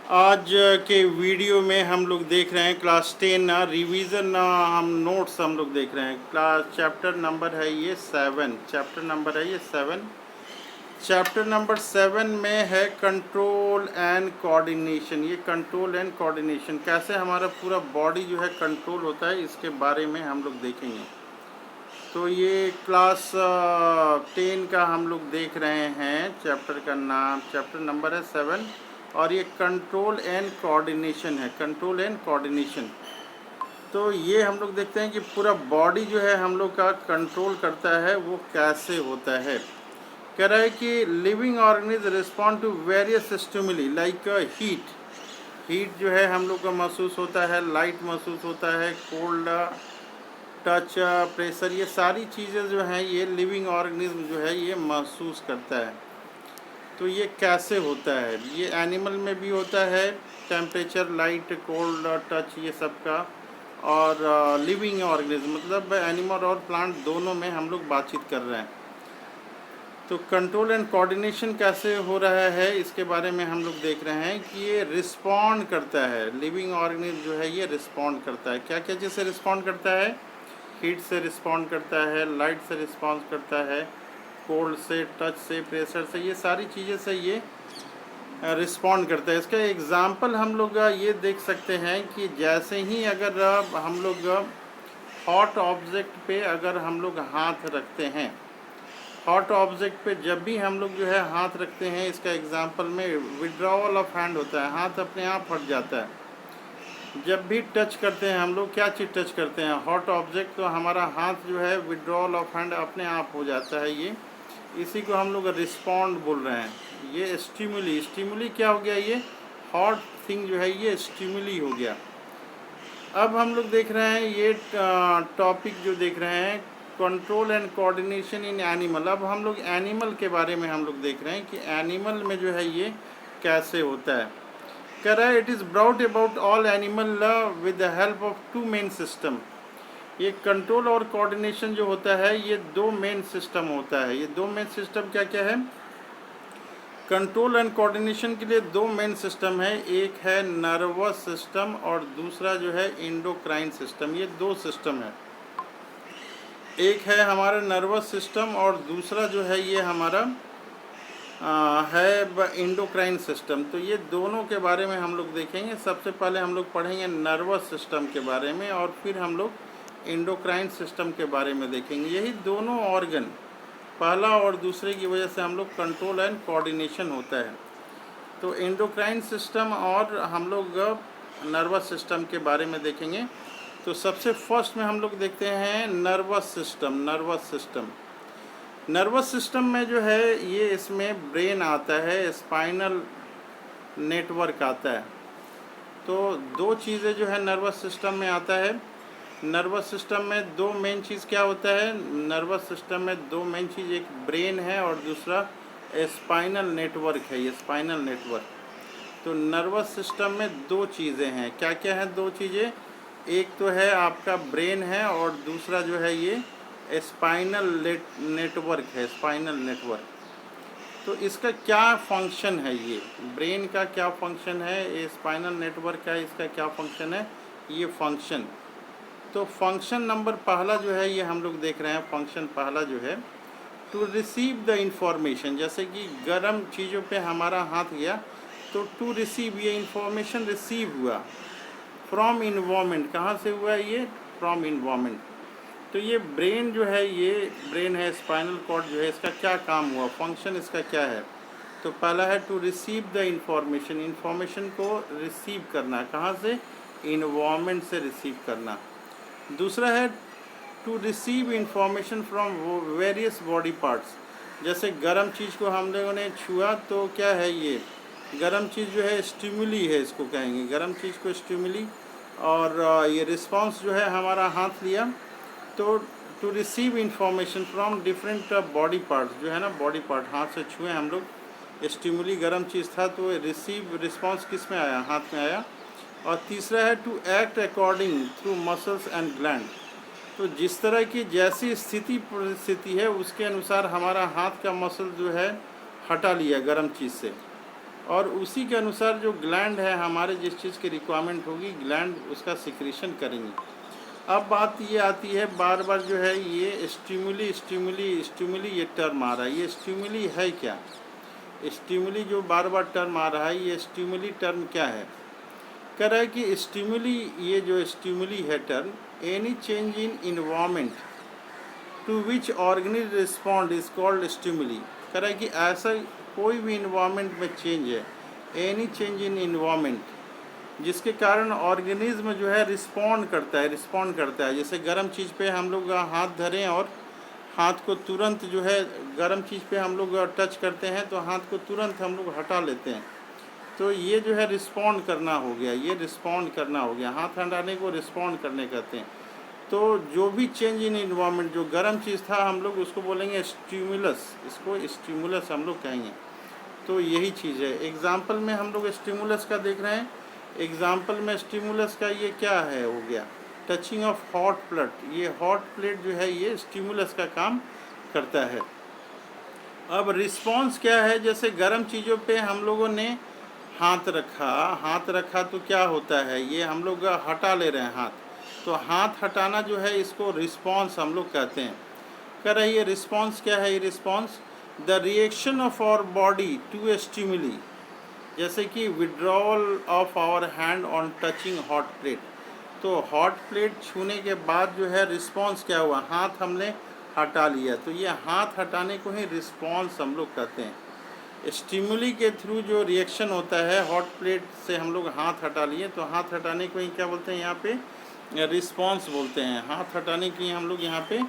आज के वीडियो में हम लोग देख रहे हैं क्लास 10 रिवीजन हम नोट्स हम लोग देख रहे हैं। क्लास चैप्टर नंबर है ये 7, चैप्टर नंबर है ये 7। चैप्टर नंबर 7 में है कंट्रोल एंड कोऑर्डिनेशन। ये कंट्रोल एंड कोऑर्डिनेशन कैसे हमारा पूरा बॉडी जो है कंट्रोल होता है, इसके बारे में हम लोग देखेंगे। तो ये क्लास 10 का हम लोग देख रहे हैं। चैप्टर का नाम, चैप्टर नंबर है 7 और ये कंट्रोल एंड कोऑर्डिनेशन है, कंट्रोल एंड कोऑर्डिनेशन। तो ये हम लोग देखते हैं कि पूरा बॉडी जो है हम लोग का कंट्रोल करता है, वो कैसे होता है। कह रहा है कि living organism respond to various stimuli like heat. Heat जो है हम लोग का महसूस होता है, लाइट महसूस होता है, कोल्ड, टच, प्रेशर, ये सारी चीज़ें जो हैं ये लिविंग ऑर्गेनिज्म जो है ये महसूस करता है। तो ये कैसे होता है, ये एनिमल में भी होता है, टेम्परेचर, लाइट, कोल्ड, टच, ये सब का। और लिविंग ऑर्गेनिज्म मतलब एनिमल और प्लांट दोनों में हम लोग बातचीत कर रहे हैं। तो कंट्रोल एंड कोऑर्डिनेशन कैसे हो रहा है, इसके बारे में हम लोग देख रहे हैं कि ये रिस्पॉन्ड करता है। लिविंग ऑर्गेनिज्म जो है ये रिस्पॉन्ड करता है। क्या क्या चीज़ से रिस्पॉन्ड करता है? हीट से रिस्पॉन्ड करता है, लाइट से रिस्पॉन्स करता है, कोल्ड से, टच से, प्रेशर से, ये सारी चीज़ें से ये रिस्पॉन्ड करता है। इसका एग्ज़ाम्पल हम लोग ये देख सकते हैं कि जैसे ही अगर हम लोग हॉट ऑब्जेक्ट पे अगर हम लोग हाथ रखते हैं, हॉट ऑब्जेक्ट पे जब भी हम लोग जो है हाथ रखते हैं, इसका एग्ज़ाम्पल में विड्रॉवल ऑफ हैंड होता है, हाथ अपने आप हट जाता है। जब भी टच करते हैं हम लोग, क्या चीज़ टच करते हैं? Hot object. तो हमारा हाथ जो है विड्रॉल ऑफ हैंड अपने आप हो जाता है। ये इसी को हम लोग रिस्पॉन्ड बोल रहे हैं। ये स्टिमुली, स्टिमुली क्या हो गया? ये हॉट थिंग जो है ये स्टिमुली हो गया। अब हम लोग देख रहे हैं ये टॉपिक जो देख रहे हैं, control and coordination in animal. अब हम लोग एनिमल के बारे में हम लोग देख रहे हैं कि एनिमल में जो है ये कैसे होता है। कह रहा है it is brought about all animal with the help of two main system. ये कंट्रोल और कोऑर्डिनेशन जो होता है ये दो मेन सिस्टम होता है। ये दो मेन सिस्टम क्या क्या है? कंट्रोल एंड कोऑर्डिनेशन के लिए दो मेन सिस्टम है, एक है नर्वस सिस्टम और दूसरा जो है एंडोक्राइन सिस्टम। ये दो सिस्टम है, एक है हमारा नर्वस सिस्टम और दूसरा जो है ये हमारा है एंडोक्राइन सिस्टम। तो ये दोनों के बारे में हम लोग देखेंगे। सबसे पहले हम लोग पढ़ेंगे नर्वस सिस्टम के बारे में और फिर हम लोग एंडोक्राइन सिस्टम के बारे में देखेंगे। यही दोनों ऑर्गन, पहला और दूसरे की वजह से हम लोग कंट्रोल एंड कोऑर्डिनेशन होता है। तो एंडोक्राइन सिस्टम और हम लोग नर्वस सिस्टम के बारे में देखेंगे। तो सबसे फर्स्ट में हम लोग देखते हैं नर्वस सिस्टम। नर्वस सिस्टम में जो है ये इसमें ब्रेन आता है, स्पाइनल नेटवर्क आता है। तो दो चीज़ें जो है नर्वस सिस्टम में आता है। नर्वस सिस्टम में दो मेन चीज़ क्या होता है? नर्वस सिस्टम में दो मेन चीज़, एक ब्रेन है और दूसरा स्पाइनल नेटवर्क है, ये स्पाइनल नेटवर्क। तो नर्वस सिस्टम में दो चीज़ें हैं। क्या क्या हैं दो चीज़ें? एक तो है आपका ब्रेन है और दूसरा जो है ये स्पाइनल नेटवर्क है, स्पाइनल नेटवर्क। तो इसका क्या फंक्शन है? ये ब्रेन का क्या फंक्शन है, ये स्पाइनल नेटवर्क का इसका क्या फंक्शन है? ये फंक्शन, तो फंक्शन नंबर पहला जो है ये हम लोग देख रहे हैं। फंक्शन पहला जो है टू रिसीव द इंफॉर्मेशन। जैसे कि गर्म चीज़ों पे हमारा हाथ गया तो टू रिसीव, ये इंफॉर्मेशन रिसीव हुआ फ्रॉम इन्वायरमेंट। कहाँ से हुआ ये? From environment. तो ये ब्रेन जो है, ये ब्रेन है, स्पाइनल कॉर्ड जो है, इसका क्या काम हुआ, फंक्शन इसका क्या है? तो पहला है to receive the information, information को रिसीव करना। कहाँ से? इन्वायरमेंट से रिसीव करना। दूसरा है to receive information from various body parts. जैसे गर्म चीज़ को हम लोगों ने छुआ तो क्या है ये? गर्म चीज़ जो है स्टिमुली है, इसको कहेंगे गर्म चीज़ को स्टिमुली। और ये रिस्पांस जो है हमारा हाथ लिया तो to receive information from different body parts, जो है ना बॉडी पार्ट, हाथ से छुए हम लोग, स्टिमुली गर्म चीज़ था तो रिसीव रिस्पांस किस में आया? हाथ में आया। और तीसरा है to act according through muscles and gland. तो जिस तरह की जैसी स्थिति परिस्थिति है उसके अनुसार हमारा हाथ का मसल जो है हटा लिया गर्म चीज़ से और उसी के अनुसार जो ग्लैंड है हमारे जिस चीज़ की रिक्वायरमेंट होगी ग्लैंड उसका सिक्रीशन करेंगे। अब बात ये आती है बार बार जो है ये स्टिमुली स्टिमुली स्टिमुली ये टर्म आ रहा है, ये स्टिमुली है क्या? स्टिमुली जो बार बार टर्म आ रहा है ये स्टिमुली टर्म क्या है? कह रहा है कि स्टिमुली, ये जो स्टिमुली है term, any change in environment to which organism respond is called stimuli. कह रहा है कि ऐसा कोई भी इन्वायरमेंट में चेंज है, एनी चेंज इन इन्वायरमेंट जिसके कारण ऑर्गेनिज्म जो है रिस्पॉन्ड करता है। जैसे गर्म चीज़ पे हम लोग हाथ धरें और हाथ को तुरंत जो है गर्म चीज़ पे हम लोग टच करते हैं तो हाथ को तुरंत हम लोग हटा लेते हैं, तो ये जो है रिस्पॉन्ड करना हो गया, ये रिस्पॉन्ड करना हो गया। हाथ हटाने को रिस्पॉन्ड करने कहते हैं। तो जो भी चेंज इन इन्वायरमेंट, जो गर्म चीज़ था हम लोग उसको बोलेंगे स्टिमुलस, इसको स्टिमुलस हम लोग कहेंगे। तो यही चीज़ है। एग्जाम्पल में हम लोग स्टिमुलस का देख रहे हैं। एग्जाम्पल में स्टिमुलस का ये क्या है, हो गया टचिंग ऑफ हॉट प्लेट। ये हॉट प्लेट जो है ये स्टिमुलस का काम करता है। अब रिस्पॉन्स क्या है? जैसे गर्म चीज़ों पे हम लोगों ने हाथ रखा तो क्या होता है, ये हम लोग हटा ले रहे हैं हाथ, तो हाथ हटाना जो है इसको रिस्पॉन्स हम लोग कहते हैं। कह रहे ये रिस्पॉन्स क्या है? ये response the reaction of our body to a stimuli, जैसे कि withdrawal of our hand on touching hot plate. तो हॉट प्लेट छूने के बाद जो है रिस्पॉन्स क्या हुआ, हाथ हमने हटा लिया, तो ये हाथ हटाने को ही रिस्पॉन्स हम लोग कहते हैं। स्टिमुली के थ्रू जो रिएक्शन होता है, हॉट प्लेट से हम लोग हाथ हटा लिए तो हाथ हटाने को ही क्या बोलते हैं, यहाँ पे रिस्पॉन्स बोलते हैं। हाथ हटाने की हम लोग यहाँ पे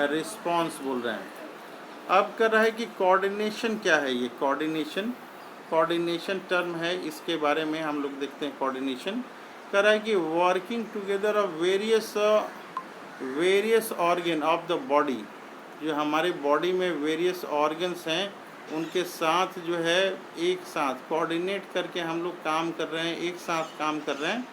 रिस्पॉन्स बोल रहे हैं। अब कर रहा है कि कोऑर्डिनेशन क्या है, ये कोऑर्डिनेशन टर्म है, इसके बारे में हम लोग देखते हैं। कोऑर्डिनेशन कर रहा है कि working together of various organ of the body, जो हमारे बॉडी में वेरियस ऑर्गन्स हैं उनके साथ जो है एक साथ कोऑर्डिनेट करके हम लोग काम कर रहे हैं, एक साथ काम कर रहे हैं,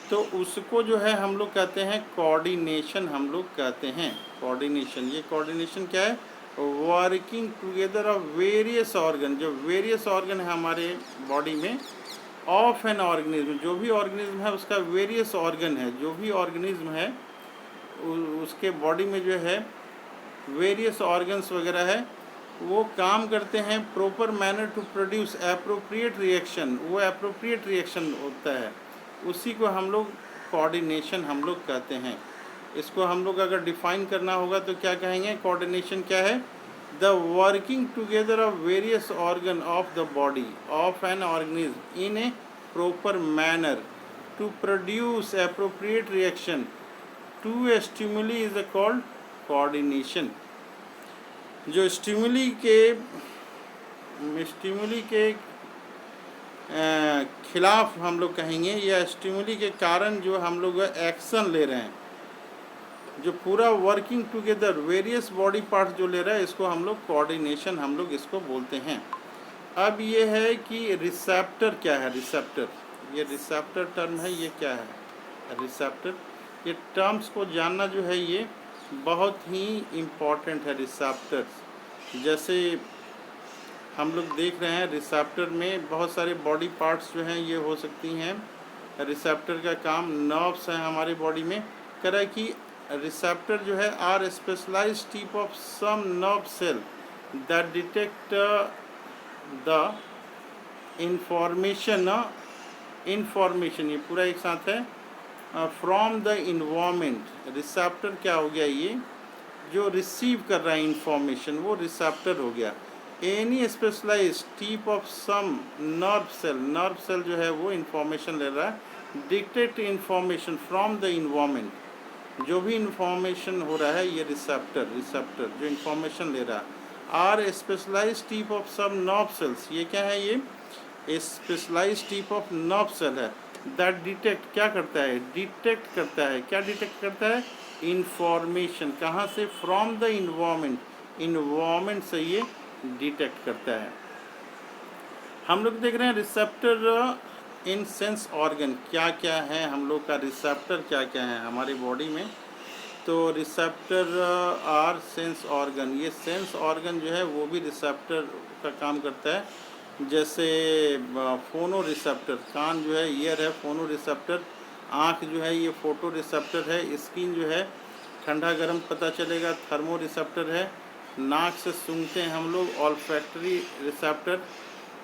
तो उसको जो है हम लोग कहते हैं कोऑर्डिनेशन, हम लोग कहते हैं कोऑर्डिनेशन। ये कोऑर्डिनेशन क्या है? Working together of various organ, जो वेरियस ऑर्गन है हमारे बॉडी में, ऑफ एन ऑर्गेनिज्म, जो भी ऑर्गेनिज्म है उसका वेरियस ऑर्गन है, जो भी ऑर्गेनिज्म है उसके बॉडी में जो है वेरियस ऑर्गन्स वगैरह है, वो काम करते हैं proper manner to produce appropriate reaction. वो एप्रोप्रिएट रिएक्शन होता है, उसी को हम लोग कोऑर्डिनेशन हम लोग कहते हैं। इसको हम लोग अगर डिफाइन करना होगा तो क्या कहेंगे? कोऑर्डिनेशन क्या है? The working together of various organ of the body of an organism in a proper manner to produce appropriate reaction to a stimuli is called coordination. जो स्टिमुली के खिलाफ हम लोग कहेंगे, या स्टिमुली के कारण जो हम लोग एक्शन ले रहे हैं, जो पूरा working together various body parts जो ले रहा है, इसको हम लोग कोऑर्डिनेशन हम लोग इसको बोलते हैं। अब ये है कि रिसेप्टर क्या है? रिसेप्टर, ये रिसेप्टर टर्म है, ये क्या है रिसेप्टर? ये टर्म्स को जानना जो है ये बहुत ही इम्पॉर्टेंट है। रिसेप्टर्स जैसे हम लोग देख रहे हैं, रिसेप्टर में बहुत सारे बॉडी पार्ट्स जो हैं ये हो सकती हैं। रिसेप्टर का काम नर्व्स हैं हमारी बॉडी में। कह रहा है कि रिसेप्टर जो है are specialised type of some nerve cell that detect the information, ये पूरा एक साथ है, फ्रॉम द इन्वायरमेंट। रिसेप्टर क्या हो गया? ये जो रिसीव कर रहा है इंफॉर्मेशन, वो रिसेप्टर हो गया। Any specialised type of some nerve cell जो है वो इंफॉर्मेशन ले रहा है, detect information from the environment. जो भी इंफॉर्मेशन हो रहा है ये रिसेप्टर जो इंफॉर्मेशन ले रहा है। Are specialised type of some nerve cells, ये क्या है? ये specialised type of nerve cell है दैट डिटेक्ट, क्या करता है? डिटेक्ट करता है। क्या डिटेक्ट करता है? इंफॉर्मेशन। कहाँ से? फ्रॉम द इन्वायरमेंट से ये डिटेक्ट करता है। हम लोग देख रहे हैं रिसेप्टर इन सेंस ऑर्गन क्या क्या है, हम लोग का रिसेप्टर क्या क्या है हमारी बॉडी में। तो रिसेप्टर आर सेंस ऑर्गन, ये सेंस ऑर्गन जो है वो भी रिसेप्टर का काम करता है। जैसे फोनो रिसेप्टर, कान जो है ईयर है फोनो रिसेप्टर, आँख जो है ये फोटो रिसेप्टर है, स्किन जो है ठंडा गर्म पता चलेगा थर्मो रिसेप्टर है, नाक से सूंघते हैं हम लोग ऑल्फैक्टरी रिसेप्टर,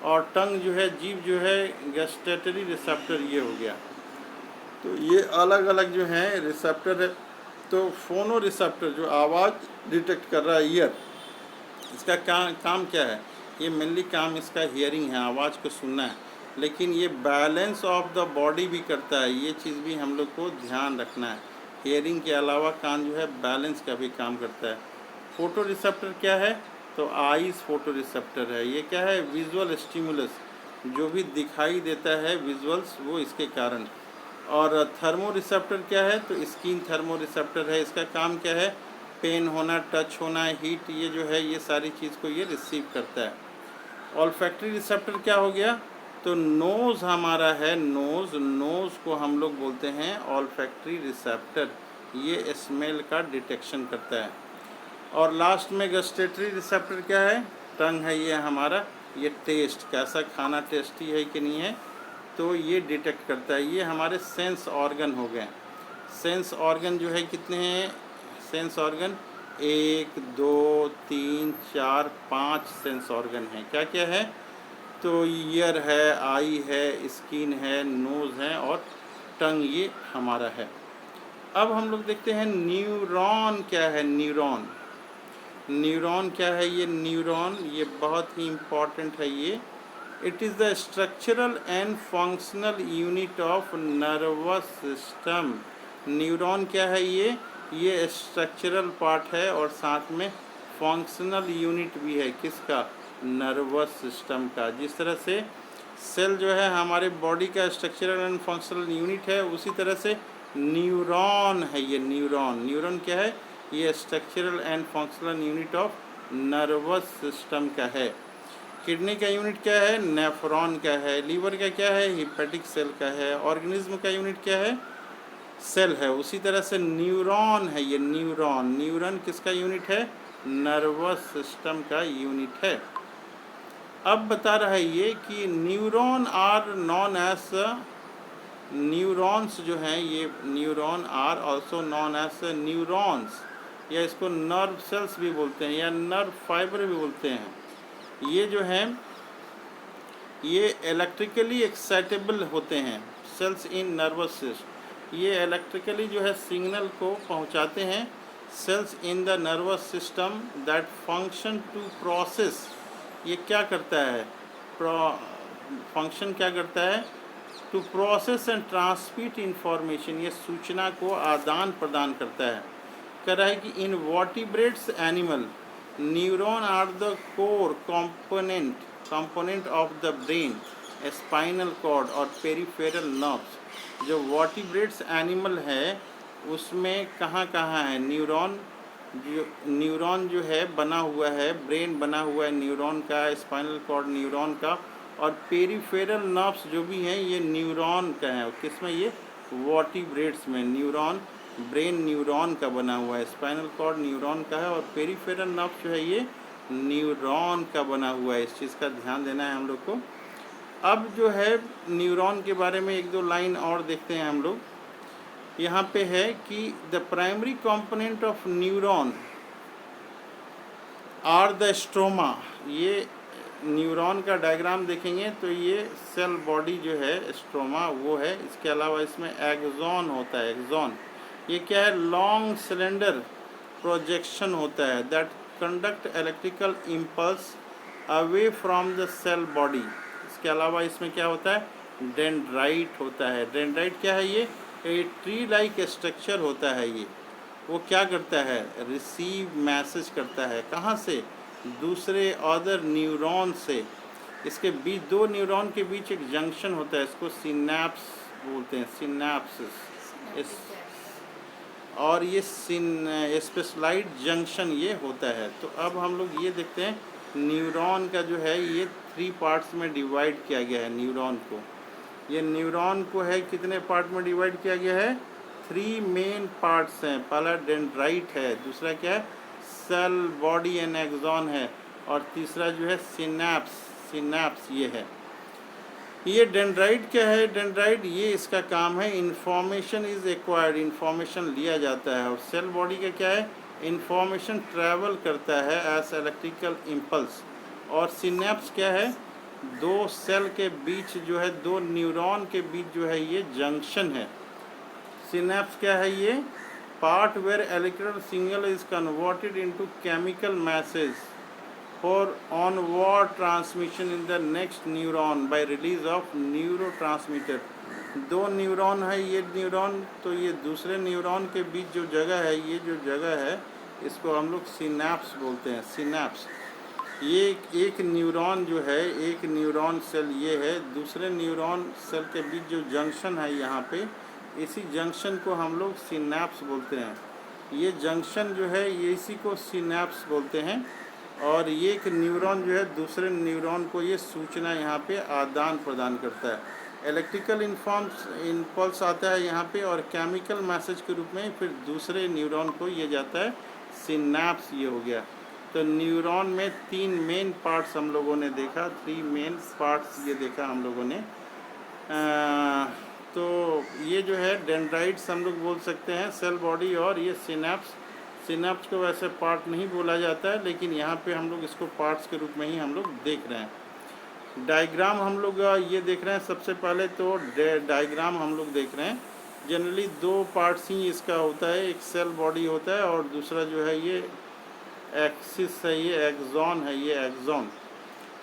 और टंग जो है जीभ जो है गस्टेटरी रिसेप्टर ये हो गया। तो ये अलग अलग जो हैं रिसेप्टर है। तो फोनो रिसेप्टर जो आवाज़ डिटेक्ट कर रहा है ईयर, इसका काम क्या है? ये मेनली काम इसका हियरिंग है, आवाज़ को सुनना है, लेकिन ये बैलेंस ऑफ द बॉडी भी करता है, ये चीज़ भी हम लोग को ध्यान रखना है। हियरिंग के अलावा कान जो है बैलेंस का भी काम करता है। फोटो रिसेप्टर क्या है? तो आईज फोटो रिसेप्टर है। ये क्या है? विजुअल स्टिमुलस, जो भी दिखाई देता है विजुअल्स वो इसके कारण। और थर्मो रिसेप्टर क्या है? तो स्किन थर्मो रिसेप्टर है। इसका काम क्या है? पेन होना, टच होना, हीट, ये जो है ये सारी चीज़ को ये रिसीव करता है। ऑल्फैक्टरी रिसेप्टर क्या हो गया? तो नोज़ हमारा है, नोज़ को हम लोग बोलते हैं ऑल्फैक्टरी रिसेप्टर, ये स्मेल का डिटेक्शन करता है। और लास्ट में गस्टेटरी रिसेप्टर क्या है? टंग है ये हमारा, ये टेस्ट, कैसा खाना टेस्टी है कि नहीं है, तो ये डिटेक्ट करता है। ये हमारे सेंस ऑर्गन हो गए। सेंस ऑर्गन जो है कितने हैं? सेंस ऑर्गन 1 2 3 4 5 सेंस ऑर्गन हैं। क्या क्या है? तो ईयर है, आई है, स्किन है, नोज़ है और टंग ये हमारा है। अब हम लोग देखते हैं न्यूरॉन क्या है। न्यूरॉन, न्यूरॉन क्या है? ये न्यूरॉन ये बहुत ही इम्पॉर्टेंट है। ये it is the structural and functional unit of nervous system. Neuron क्या है? ये स्ट्रक्चरल पार्ट है और साथ में फंक्शनल यूनिट भी है। किसका? नर्वस सिस्टम का। जिस तरह से सेल जो है हमारे बॉडी का स्ट्रक्चरल एंड फंक्शनल यूनिट है, उसी तरह से न्यूरॉन है ये। न्यूरॉन क्या है? ये structural and functional unit of nervous system का है। किडनी का यूनिट क्या है? नेफ्रॉन का है। लीवर का क्या है? हिपैटिक सेल का है। ऑर्गेनिज्म का यूनिट क्या है? सेल है। उसी तरह से न्यूरॉन है ये। न्यूरॉन किसका यूनिट है? नर्वस सिस्टम का यूनिट है। अब बता रहा है ये कि neuron are known as, neurons जो हैं ये neuron are also known as neurons, या इसको नर्व सेल्स भी बोलते हैं या नर्व फाइबर भी बोलते हैं। ये जो हैं ये इलेक्ट्रिकली एक्साइटेबल होते हैं। सेल्स इन नर्वस सिस्टम, ये इलेक्ट्रिकली जो है सिग्नल को पहुंचाते हैं। Cells in the nervous system that function to process, ये क्या करता है? फंक्शन क्या करता है? To process and transmit information, ये सूचना को आदान प्रदान करता है। कह रहा है कि in vertebrates animal neuron are the core component of the brain, spinal cord और पेरिफेरल नर्व्स। जो वर्टिब्रेट्स एनिमल है उसमें कहाँ कहाँ है न्यूरॉन? न्यूरॉन जो है बना हुआ है, ब्रेन बना हुआ है न्यूरॉन का, स्पाइनल कॉर्ड न्यूरॉन का, और पेरिफेरल नर्व्स जो भी हैं ये न्यूरॉन का है। किसमें? ये वर्टिब्रेट्स में। न्यूरॉन, ब्रेन न्यूरॉन का बना हुआ है, स्पाइनल कॉर्ड न्यूरॉन का है और पेरिफेरल नर्व जो है ये न्यूरॉन का बना हुआ है। इस चीज़ का ध्यान देना है हम लोग को। अब जो है न्यूरॉन के बारे में एक दो लाइन और देखते हैं हम लोग। यहाँ पे है कि the primary component of neuron are the stroma. ये न्यूरॉन का डायग्राम देखेंगे तो ये सेल बॉडी जो है स्ट्रोमा वो है। इसके अलावा इसमें एक्सॉन होता है। एक्सॉन ये क्या है? लॉन्ग सिलेंडर प्रोजेक्शन होता है that conduct electrical impulse away from the cell body. इसके अलावा इसमें क्या होता है? डेंड्राइट होता है। डेंड्राइट क्या है? ये ट्री लाइक स्ट्रक्चर होता है। ये वो क्या करता है? रिसीव मैसेज करता है। कहाँ से? दूसरे अदर न्यूरॉन से। इसके बीच, दो न्यूरॉन के बीच एक जंक्शन होता है, इसको सिनैप्स बोलते हैं, सिनैप्सिस। इस और ये स्पेशलाइज्ड जंक्शन ये होता है। तो अब हम लोग ये देखते हैं न्यूरॉन का जो है ये 3 पार्ट्स में डिवाइड किया गया है। न्यूरॉन को, ये न्यूरॉन को है कितने पार्ट में डिवाइड किया गया है? 3 मेन पार्ट्स हैं। पहला डेंड्राइट है, दूसरा क्या है? सेल बॉडी एंड एक्सॉन है, और तीसरा जो है सिनैप्स, सिनैप्स ये है। ये डेंड्राइट क्या है? डेंड्राइट ये इसका काम है, इंफॉर्मेशन इज़ एक्वायर्ड, इंफॉर्मेशन लिया जाता है। और सेल बॉडी का क्या है? इंफॉर्मेशन ट्रैवल करता है एज इलेक्ट्रिकल इम्पल्स। और सिनैप्स क्या है? दो सेल के बीच जो है, दो न्यूरॉन के बीच जो है ये जंक्शन है। सिनैप्स क्या है? ये part where electrical signal is converted into chemical message for onward transmission in the next neuron by release of neurotransmitter. दो न्यूरॉन है, ये न्यूरॉन तो ये दूसरे न्यूरॉन के बीच जो जगह है, ये जो जगह है इसको हम लोग सिनैप्स बोलते हैं। सिनैप्स ये एक न्यूरॉन जो है, एक न्यूरॉन सेल ये है, दूसरे न्यूरॉन सेल के बीच जो जंक्शन है यहाँ पे, इसी जंक्शन को हम लोग सिनैप्स बोलते हैं। ये जंक्शन जो है ये इसी को सिनैप्स बोलते हैं। और ये एक न्यूरॉन जो है दूसरे न्यूरॉन को ये सूचना यहाँ पे आदान प्रदान करता है। इलेक्ट्रिकल इम्पल्स आता है यहाँ पे और केमिकल मैसेज के रूप में फिर दूसरे न्यूरॉन को ये जाता है। सिनैप्स ये हो गया। तो न्यूरॉन में 3 मेन पार्ट्स हम लोगों ने देखा, 3 मेन पार्ट्स ये देखा हम लोगों ने। तो ये जो है डेंड्राइट्स हम लोग बोल सकते हैं, सेल बॉडी, और ये सिनैप्स। सिनैप्स को वैसे पार्ट नहीं बोला जाता है, लेकिन यहाँ पे हम लोग इसको पार्ट्स के रूप में ही हम लोग देख रहे हैं। डायग्राम हम लोग ये देख रहे हैं। सबसे पहले तो डायग्राम हम लोग देख रहे हैं। जनरली 2 पार्ट्स ही इसका होता है, एक सेल बॉडी होता है और दूसरा जो है ये एक्सिस है, ये एक्सॉन है, ये एक्सॉन।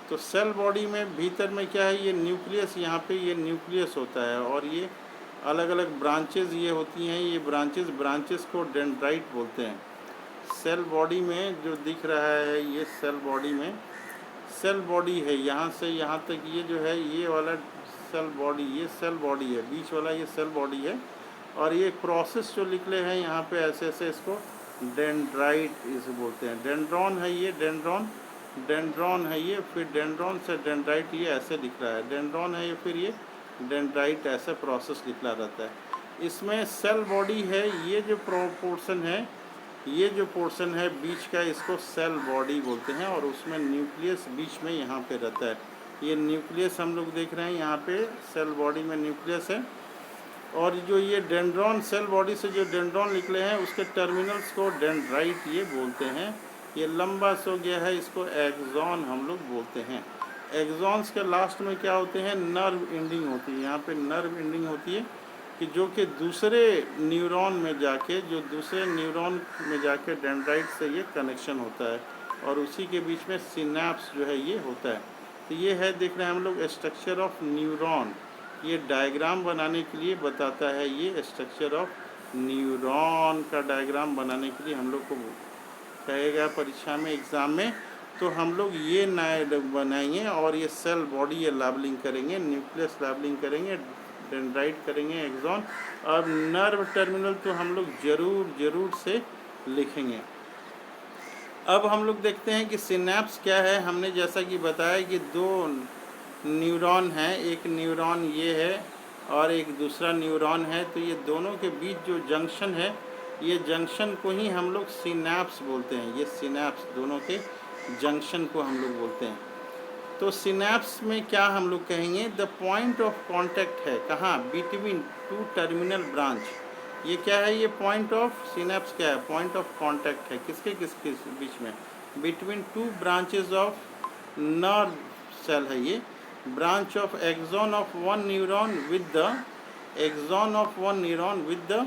तो सेल बॉडी में भीतर में क्या है? ये न्यूक्लियस, यहाँ पे ये न्यूक्लियस होता है और ये अलग अलग ब्रांचेज ये होती हैं। ये ब्रांचेस को डेंड्राइट बोलते हैं। सेल बॉडी में जो दिख रहा है ये सेल बॉडी में, सेल बॉडी है यहाँ से यहाँ तक, ये जो है ये वाला सेल बॉडी, ये सेल बॉडी है, बीच वाला ये सेल बॉडी है। और ये प्रोसेस जो निकले हैं यहाँ पे ऐसे ऐसे, इसको डेंड्राइट इसे बोलते हैं। डेंड्रॉन है ये, डेंड्रॉन है ये, फिर डेंड्रॉन से डेंड्राइट ये ऐसे दिख रहा है। डेंड्रॉन है ये, फिर ये डेंड्राइट, ऐसे प्रोसेस निकला रहता है। इसमें सेल बॉडी है, ये जो पोर्शन है, ये जो पोर्शन है बीच का, इसको सेल बॉडी बोलते हैं। और उसमें न्यूक्लियस बीच में यहाँ पे रहता है। ये न्यूक्लियस हम लोग देख रहे हैं यहाँ पे, सेल बॉडी में न्यूक्लियस है। और जो ये डेंड्रॉन, सेल बॉडी से जो डेंड्रॉन निकले हैं उसके टर्मिनल्स को डेंड्राइट ये बोलते हैं। ये लंबा सो गया है, इसको एक्सॉन हम लोग बोलते हैं। एक्सॉन्स के लास्ट में क्या होते हैं? नर्व एंडिंग होती है। यहाँ पे नर्व एंडिंग होती है कि जो कि दूसरे न्यूरॉन में जाके, डेंड्राइट से ये कनेक्शन होता है और उसी के बीच में सिनैप्स जो है ये होता है। तो ये है, देख रहे हैं हम लोग, स्ट्रक्चर ऑफ न्यूरॉन। ये डायग्राम बनाने के लिए बताता है, ये स्ट्रक्चर ऑफ न्यूरॉन का डायग्राम बनाने के लिए हम लोग को कहेगा परीक्षा में, एग्ज़ाम में। तो हम लोग ये बनाएंगे और ये सेल बॉडी ये लेबलिंग करेंगे, न्यूक्लियस लेबलिंग करेंगे, डेंड्राइट करेंगे, एक्सॉन, और नर्व टर्मिनल तो हम लोग ज़रूर से लिखेंगे। अब हम लोग देखते हैं कि सिनैप्स क्या है। हमने जैसा कि बताया कि 2 न्यूरॉन हैं, एक न्यूरॉन ये है और एक दूसरा न्यूरॉन है। तो ये दोनों के बीच जो जंक्शन है, ये जंक्शन को ही हम लोग सिनैप्स बोलते हैं। ये सिनैप्स, दोनों के जंक्शन को हम लोग बोलते हैं। तो सिनैप्स में क्या हम लोग कहेंगे? द पॉइंट ऑफ कांटेक्ट है, कहाँ? Between 2 terminal branch. ये क्या है? ये पॉइंट ऑफ सिनैप्स क्या है? पॉइंट ऑफ कांटेक्ट है। किसके बीच में? Between 2 branches of nerve cell है ये। Branch of axon of one neuron with the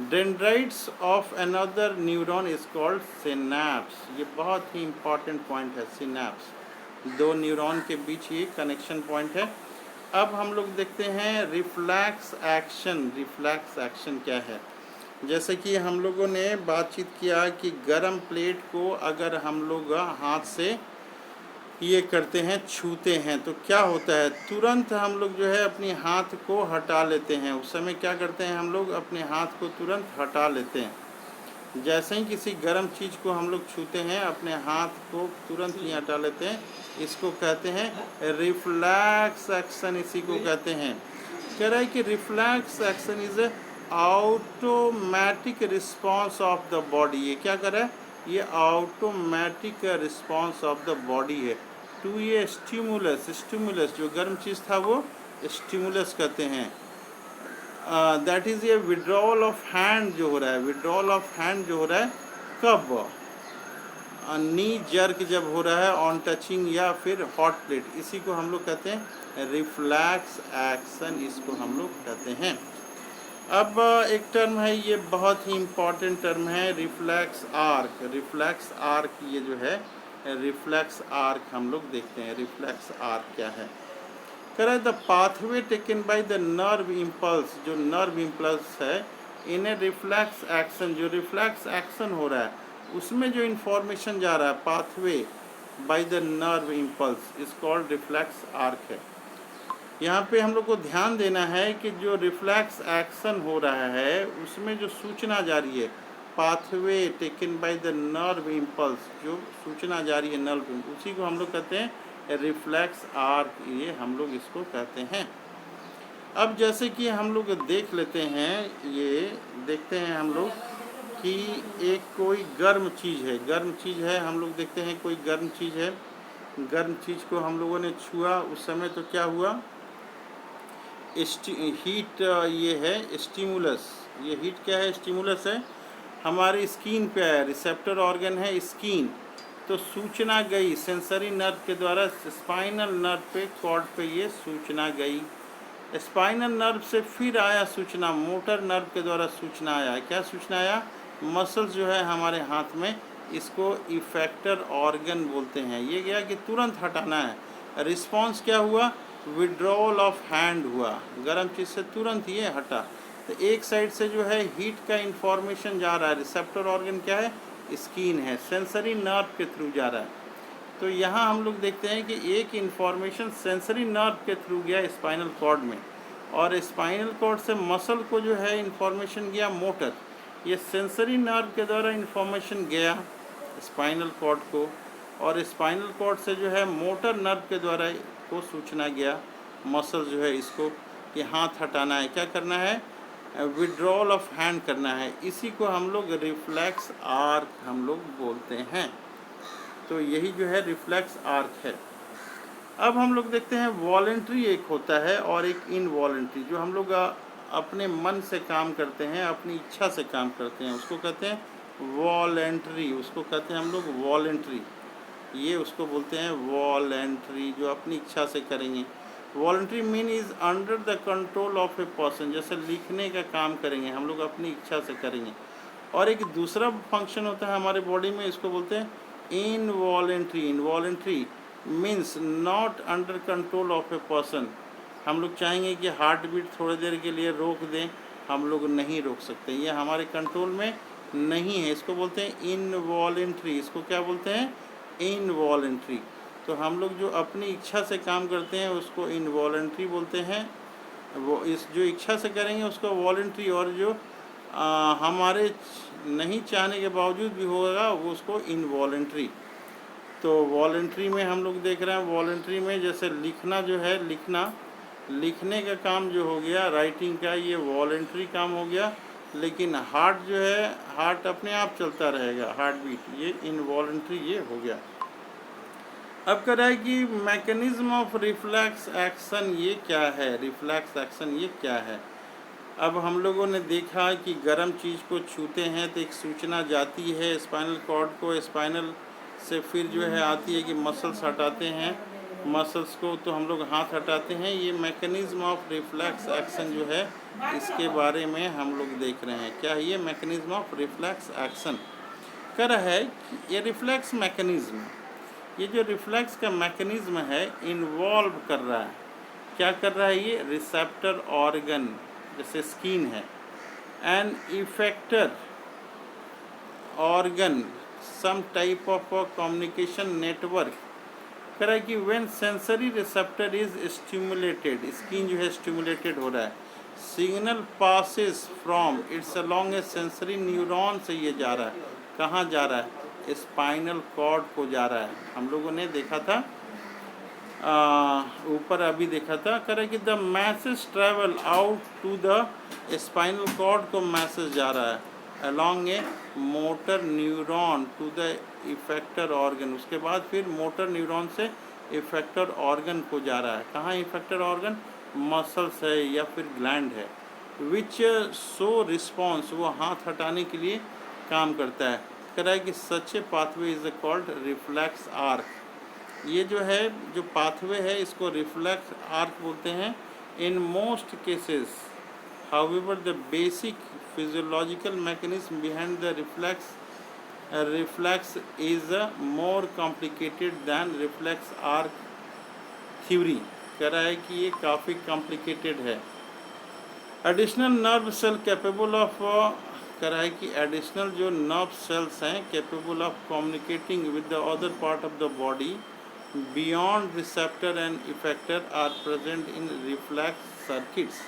dendrites of another neuron is called synapse. ये बहुत ही इम्पॉर्टेंट पॉइंट है, सिनैप्स। 2 न्यूरॉन के बीच ये कनेक्शन पॉइंट है। अब हम लोग देखते हैं रिफ्लेक्स एक्शन। रिफ्लेक्स एक्शन क्या है? जैसे कि हम लोगों ने बातचीत किया कि गरम प्लेट को अगर हम लोग हाथ से ये करते हैं, छूते हैं, तो क्या होता है? तुरंत हम लोग जो है अपने हाथ को हटा लेते हैं। उस समय क्या करते हैं? हम लोग अपने हाथ को तुरंत हटा लेते हैं। जैसे ही किसी गर्म चीज़ को हम लोग छूते हैं, अपने हाथ को तुरंत ही हटा लेते हैं। इसको कहते हैं रिफ्लेक्स एक्शन, इसी को कहते हैं। कह रहा है कि reflex action is a automatic response of the body. ये क्या कर रहा है? ये automatic response of the body है टू ये स्टिमुलस, स्टिमुलस जो गर्म चीज़ था वो स्टिमुलस कहते हैं। दैट इज़ ये विड्रॉल ऑफ हैंड जो हो रहा है, विड्रॉल ऑफ हैंड जो हो रहा है कब, नी जर्क जब हो रहा है ऑन टचिंग या फिर हॉट प्लेट, इसी को हम लोग कहते हैं रिफ्लैक्स एक्शन, इसको हम लोग कहते हैं। अब एक टर्म है, ये बहुत ही इम्पॉर्टेंट टर्म है, रिफ्लैक्स आर्क। रिफ्लैक्स आर्क ये जो है रिफ्लैक्स आर्क हम लोग देखते हैं, रिफ्लैक्स आर्क क्या है। कह रहा है the pathway taken by the nerve impulse, जो नर्व इम्पल्स है इन ए रिफ्लैक्स एक्शन, जो रिफ्लैक्स एक्शन हो रहा है उसमें जो इन्फॉर्मेशन जा रहा है pathway by the nerve impulse is called reflex arc है। यहाँ पे हम लोग को ध्यान देना है कि जो रिफ्लैक्स एक्शन हो रहा है उसमें जो सूचना जा रही है, pathway taken by the nerve impulse, जो सूचना जा रही है नर्व, उसी को हम लोग कहते हैं रिफ्लैक्स आर्क, ये हम लोग इसको कहते हैं। अब जैसे कि हम लोग देख लेते हैं, ये देखते हैं हम लोग कि एक कोई गर्म चीज़ है, गर्म चीज़ है, हम लोग देखते हैं कोई गर्म चीज़ है, गर्म चीज़ को हम लोगों ने छुआ, उस समय तो क्या हुआ, हीट, ये है स्टिमुलस, ये हीट क्या है, स्टिमुलस है, हमारी स्किन पे आया, रिसेप्टर ऑर्गन है स्किन, तो सूचना गई सेंसरी नर्व के द्वारा स्पाइनल नर्व पे, कॉर्ड पे ये सूचना गई, स्पाइनल नर्व से फिर आया सूचना, मोटर नर्व के द्वारा सूचना आया, क्या सूचना आया, मसल्स जो है हमारे हाथ में, इसको इफेक्टर ऑर्गन बोलते हैं, ये गया कि तुरंत हटाना है, रिस्पॉन्स क्या हुआ, विड्रॉल ऑफ हैंड हुआ, गर्म चीज़ से तुरंत ये हटा। तो एक साइड से जो है हीट का इंफॉर्मेशन जा रहा है, रिसेप्टर ऑर्गन क्या है, स्किन है, सेंसरी नर्व के थ्रू जा रहा है। तो यहाँ हम लोग देखते हैं कि एक इंफॉर्मेशन सेंसरी नर्व के थ्रू गया स्पाइनल कॉर्ड में, और स्पाइनल कॉर्ड से मसल को जो है इंफॉर्मेशन गया मोटर, ये सेंसरी नर्व के द्वारा इंफॉर्मेशन गया स्पाइनल कॉर्ड को, और स्पाइनल कॉर्ड से जो है मोटर नर्व के द्वारा को सूचना गया मसल जो है इसको कि हाथ हटाना है, क्या करना है, विड्रॉल ऑफ हैंड करना है, इसी को हम लोग रिफ्लैक्स आर्क हम लोग बोलते हैं। तो यही जो है रिफ्लैक्स आर्क है। अब हम लोग देखते हैं वॉलेंट्री एक होता है और एक इनवॉलेंट्री, जो हम लोग अपने मन से काम करते हैं, अपनी इच्छा से काम करते हैं, उसको कहते हैं वॉलेंट्री, उसको कहते हैं हम लोग वॉलेंट्री, ये उसको बोलते हैं वॉलेंट्री, जो अपनी इच्छा से करेंगे। Voluntary mean is under the control of a person, जैसे लिखने का काम करेंगे हम लोग अपनी इच्छा से करेंगे। और एक दूसरा फंक्शन होता है हमारे बॉडी में, इसको बोलते हैं involuntary. Involuntary means not under control of a person, हम लोग चाहेंगे कि हार्ट बीट थोड़ी देर के लिए रोक दें, हम लोग नहीं रोक सकते, ये हमारे कंट्रोल में नहीं है, इसको बोलते हैं इनवॉलेंट्री। इसको क्या बोलते हैं, इनवॉलेंट्री। तो हम लोग जो अपनी इच्छा से काम करते हैं उसको इनवॉलेंट्री बोलते हैं, वो इस जो इच्छा से करेंगे उसको वॉलेंट्री, और जो हमारे नहीं चाहने के बावजूद भी होगा वो उसको इनवॉलेंट्री। तो वॉलेंट्री में हम लोग देख रहे हैं, वॉलेंट्री में जैसे लिखना जो है, लिखने का काम जो हो गया राइटिंग का, ये वॉलेंट्री काम हो गया, लेकिन हार्ट जो है, हार्ट अपने आप चलता रहेगा, हार्ट बीट, ये इनवॉलेंट्री ये हो गया। अब कह रहा है कि मैकेनिज्म ऑफ रिफ्लैक्स एक्शन ये क्या है, रिफ्लैक्स एक्शन ये क्या है। अब हम लोगों ने देखा कि गर्म चीज़ को छूते हैं तो एक सूचना जाती है स्पाइनल कॉर्ड को, स्पाइनल से फिर जो है आती है कि मसल्स हटाते हैं, मसल्स को तो हम लोग हाथ हटाते हैं, ये मैकेनिज्म ऑफ रिफ्लैक्स एक्शन जो है इसके बारे में हम लोग देख रहे हैं। क्या है ये मैकेनिज्म ऑफ रिफ्लैक्स एक्शन, कह रहा है कि ये रिफ्लैक्स मैकेनिज्म, ये जो रिफ्लैक्स का मैकेनिज्म है इन्वॉल्व कर रहा है, क्या कर रहा है ये, रिसेप्टर ऑर्गन जैसे स्किन है, an effector organ, some type of communication network. कह रहा है कि when sensory receptor is stimulated, skin जो है स्टिमुलेटेड हो रहा है, signal passes from its along a sensory neuron से ये जा रहा है, कहाँ जा रहा है, स्पाइनल कॉर्ड को जा रहा है। हम लोगों ने देखा था ऊपर अभी देखा था, करे कि the message travel out to the spinal cord को मैसेज जा रहा है along a motor neuron to the effector organ, उसके बाद फिर मोटर न्यूरॉन से इफेक्टर ऑर्गन को जा रहा है। कहाँ इफेक्टर ऑर्गन? मसल्स है या फिर ग्लैंड है। विच शो रिस्पॉन्स, वो हाथ हटाने के लिए काम करता है। कह रहा है कि such a pathway is called reflex arc. ये जो है, जो पाथवे है, इसको रिफ्लेक्स आर्क बोलते हैं। In most cases however the basic physiological mechanism behind the reflex is more complicated than reflex arc theory। कह रहा है कि ये काफ़ी कॉम्प्लिकेटेड है। Additional nerve cell capable of, कह रहा है कि एडिशनल जो नर्व सेल्स हैं capable of communicating with the other part of the body beyond receptor and effector are present in reflex circuits.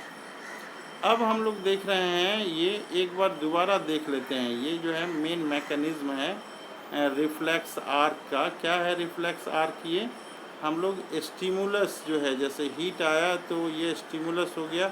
अब हम लोग देख रहे हैं, ये एक बार दोबारा देख लेते हैं। ये जो है मेन मैकेनिज्म है रिफ्लेक्स आर्क का। क्या है रिफ्लेक्स आर्क? ये हम लोग स्टिमुलस जो है, जैसे हीट आया तो ये स्टिमुलस हो गया,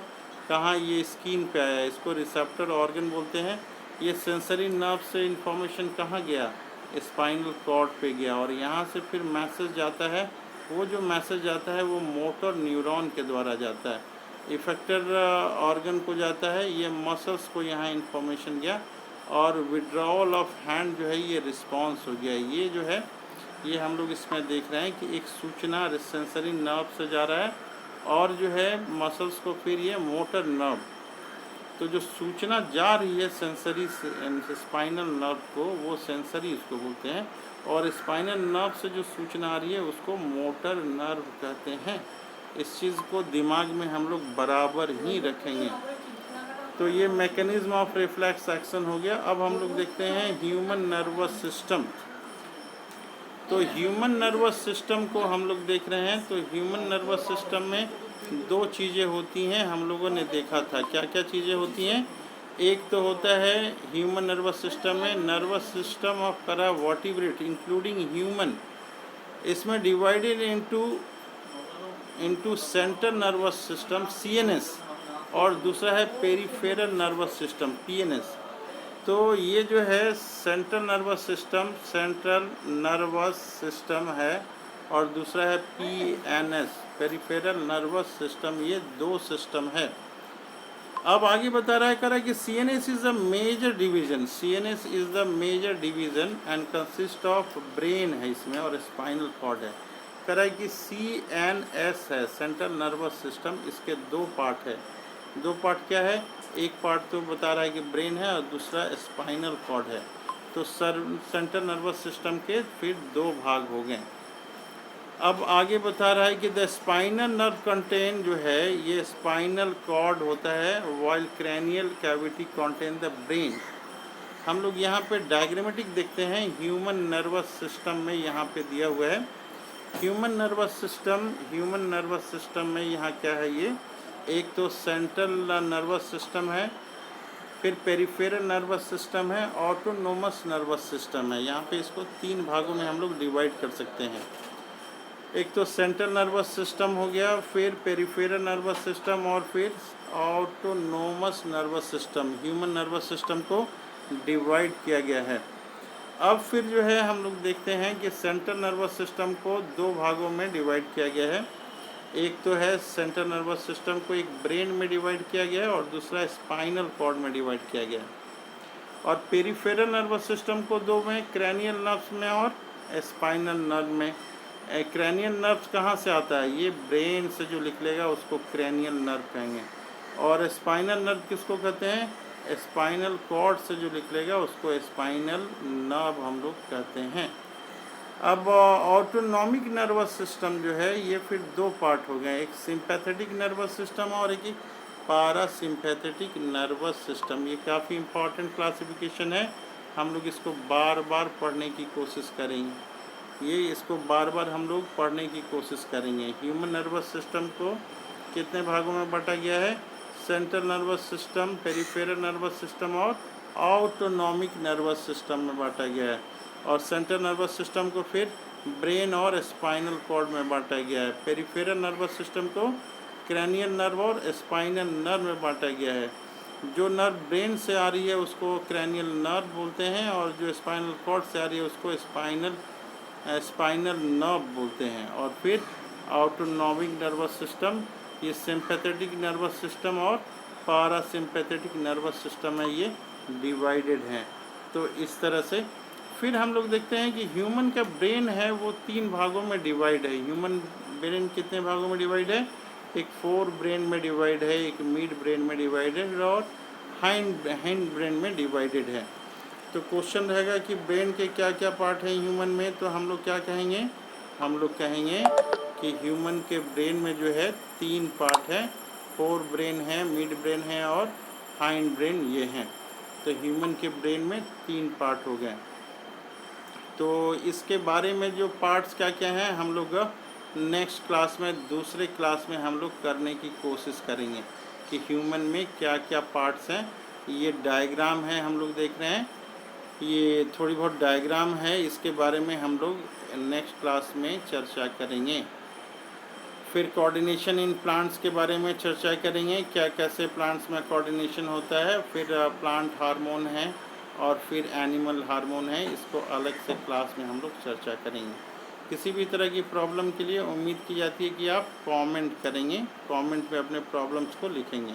कहाँ? ये स्किन पे आया, इसको रिसेप्टर ऑर्गन बोलते हैं। ये सेंसरी नर्व से इंफॉर्मेशन कहाँ गया? स्पाइनल कॉर्ड पे गया, और यहाँ से फिर मैसेज जाता है। वो जो मैसेज जाता है वो मोटर न्यूरॉन के द्वारा जाता है, इफेक्टर ऑर्गन को जाता है, ये मसल्स को यहाँ इंफॉर्मेशन गया, और विड्रॉल ऑफ हैंड जो है ये रिस्पांस हो गया। ये जो है ये हम लोग इसमें देख रहे हैं कि एक सूचना सेंसरी नर्व से जा रहा है, और जो है मसल्स को फिर ये मोटर नर्व। तो जो सूचना जा रही है सेंसरी स्पाइनल नर्व को, वो सेंसरी उसको बोलते हैं, और स्पाइनल नर्व से जो सूचना आ रही है उसको मोटर नर्व कहते हैं। इस चीज़ को दिमाग में हम लोग बराबर ही रखेंगे। तो ये मैकेनिज्म ऑफ रिफ्लेक्स एक्शन हो गया। अब हम लोग देखते हैं ह्यूमन नर्वस सिस्टम। तो ह्यूमन नर्वस सिस्टम को हम लोग देख रहे हैं। तो ह्यूमन नर्वस सिस्टम में दो चीज़ें होती हैं, हम लोगों ने देखा था। क्या क्या चीज़ें होती हैं? एक तो होता है ह्यूमन नर्वस सिस्टम में nervous system of paravertebrate including human, इसमें divided into central nervous system CNS, और दूसरा है पेरिफेरल नर्वस सिस्टम PNS। तो ये जो है सेंट्रल नर्वस सिस्टम है, और दूसरा है PNS पेरिफेरल नर्वस सिस्टम। ये दो सिस्टम है। अब आगे बता रहा है, कह रहा है कि CNS is the major division, CNS is the major division and consist of brain है इसमें, और स्पाइनल कॉर्ड है। कह रहा है कि CNS है सेंट्रल नर्वस सिस्टम, इसके दो पार्ट है। दो पार्ट क्या है? एक पार्ट तो बता रहा है कि ब्रेन है, और दूसरा स्पाइनल कॉर्ड है। तो सेंट्रल नर्वस सिस्टम के फिर दो भाग हो गए। अब आगे बता रहा है कि द स्पाइनल नर्व कंटेन, जो है ये स्पाइनल कॉर्ड होता है, while cranial cavity contain the brain. हम लोग यहाँ पे डायग्रामेटिक देखते हैं ह्यूमन नर्वस सिस्टम में, यहाँ पे दिया हुआ है ह्यूमन नर्वस सिस्टम में यहाँ क्या है? ये एक तो सेंट्रल नर्वस सिस्टम है, फिर पेरिफेरल नर्वस सिस्टम है, ऑटोनोमस नर्वस सिस्टम है। यहाँ पे इसको तीन भागों में हम लोग डिवाइड कर सकते हैं। एक तो सेंट्रल नर्वस सिस्टम हो गया, फिर पेरिफेरल नर्वस सिस्टम, और फिर autonomous nervous system. Human nervous system को डिवाइड किया गया है। अब फिर जो है हम लोग देखते हैं कि सेंट्रल नर्वस सिस्टम को दो भागों में डिवाइड किया गया है। एक तो है सेंट्रल नर्वस सिस्टम को एक ब्रेन में डिवाइड किया गया है, और दूसरा स्पाइनल कॉर्ड में डिवाइड किया गया है। और पेरिफेरल नर्वस सिस्टम को दो में, क्रैनियल नर्व्स में और स्पाइनल नर्व में। क्रैनियल नर्व कहाँ से आता है? ये ब्रेन से जो निकलेगा उसको क्रैनियल नर्व कहेंगे, और स्पाइनल नर्व किसको कहते हैं? स्पाइनल कॉर्ड से जो निकलेगा उसको स्पाइनल नर्व हम लोग कहते हैं। अब ऑटोनॉमिक नर्वस सिस्टम जो है ये फिर दो पार्ट हो गए, एक सिंपैथेटिक नर्वस सिस्टम और एक पारासिम्पैथेटिक नर्वस सिस्टम। ये काफ़ी इम्पॉर्टेंट क्लासिफिकेशन है, हम लोग इसको बार बार पढ़ने की कोशिश करेंगे। इसको बार बार हम लोग पढ़ने की कोशिश करेंगे। ह्यूमन नर्वस सिस्टम को कितने भागों में बांटा गया है? Central nervous system, peripheral nervous system और ऑटोनॉमिक नर्वस सिस्टम में बांटा गया है। और सेंट्रल नर्वस सिस्टम को फिर ब्रेन और स्पाइनल कॉर्ड में बांटा गया है। पेरिफेरल नर्वस सिस्टम को क्रैनियल नर्व और स्पाइनल नर्व में बांटा गया है। जो नर्व ब्रेन से आ रही है उसको क्रैनियल नर्व बोलते हैं, और जो स्पाइनल कॉर्ड से आ रही है उसको स्पाइनल स्पाइनल नर्व बोलते हैं। और फिर ऑटोनॉमिक नर्वस सिस्टम, ये सिंपैथेटिक नर्वस सिस्टम और पारासिम्पैथेटिक नर्वस सिस्टम है, ये डिवाइडेड हैं। तो इस तरह से फिर हम लोग देखते हैं कि ह्यूमन का ब्रेन है वो 3 भागों में डिवाइड है। ह्यूमन ब्रेन कितने भागों में डिवाइड है? एक फोर ब्रेन में डिवाइड है, एक मिड ब्रेन में डिवाइडेड और हाइंड ब्रेन में डिवाइडेड है। तो क्वेश्चन रहेगा कि ब्रेन के क्या क्या पार्ट हैं ह्यूमन में, तो हम लोग क्या कहेंगे? हम लोग कहेंगे कि ह्यूमन के ब्रेन में जो है 3 पार्ट है, फोर ब्रेन है, मिड ब्रेन है और हाइंड ब्रेन ये हैं। तो ह्यूमन के ब्रेन में 3 पार्ट हो गए। तो इसके बारे में जो पार्ट्स क्या क्या हैं हम लोग नेक्स्ट क्लास में, दूसरे क्लास में हम लोग करने की कोशिश करेंगे कि ह्यूमन में क्या क्या पार्ट्स हैं। ये डायग्राम है हम लोग देख रहे हैं, ये थोड़ी बहुत डायग्राम है, इसके बारे में हम लोग नेक्स्ट क्लास में चर्चा करेंगे। फिर कोऑर्डिनेशन इन प्लांट्स के बारे में चर्चा करेंगे, क्या कैसे प्लांट्स में कोऑर्डिनेशन होता है। फिर प्लांट हार्मोन है और फिर एनिमल हार्मोन है, इसको अलग से क्लास में हम लोग चर्चा करेंगे। किसी भी तरह की प्रॉब्लम के लिए उम्मीद की जाती है कि आप कमेंट करेंगे, कमेंट में अपने प्रॉब्लम्स को लिखेंगे।